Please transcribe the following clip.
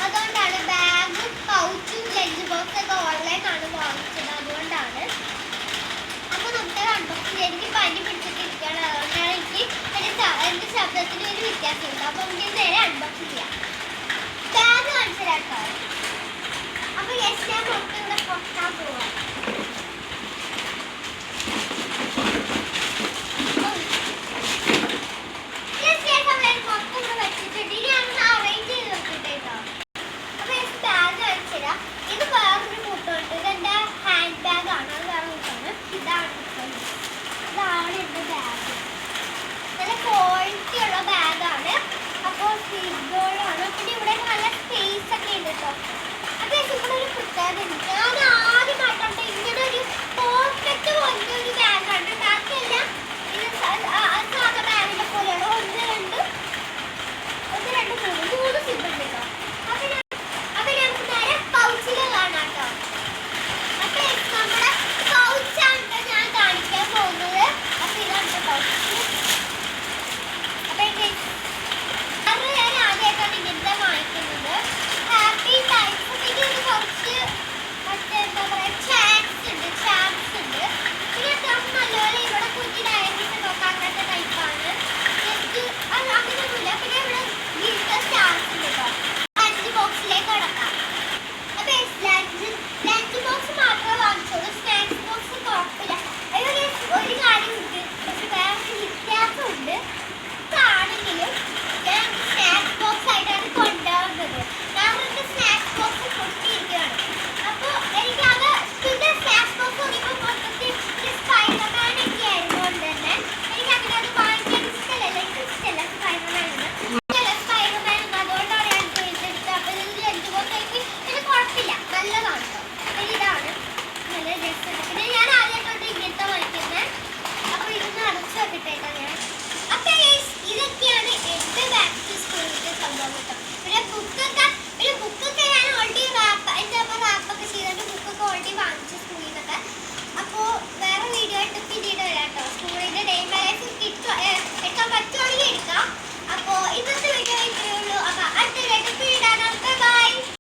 അതുകൊണ്ടാണ് ബാഗും പൗച്ചും lunch box ഒക്കെ ഓൺലൈനാണ് വാങ്ങിച്ചത്. അതുകൊണ്ടാണ്. അപ്പോൾ നമുക്ക് അൺബോക്സിംഗ് എനിക്ക് പനി പിടിച്ചിട്ടിരിക്കുകയാണ്. അതുകൊണ്ടാണ് എനിക്ക് എൻ്റെ ശബ്ദത്തിന് ഒരു വ്യത്യാസമുണ്ട്. അപ്പോൾ നമുക്ക് നേരെ അൺബോക്സിംഗ് ചെയ്യാം. ബാഗ് കാണിച്ചു തരാം കേട്ടോ. അപ്പോൾ യെസ്, ഞാൻ പുറത്ത് ഇവിടെ പൊട്ടാൻ പോവാം.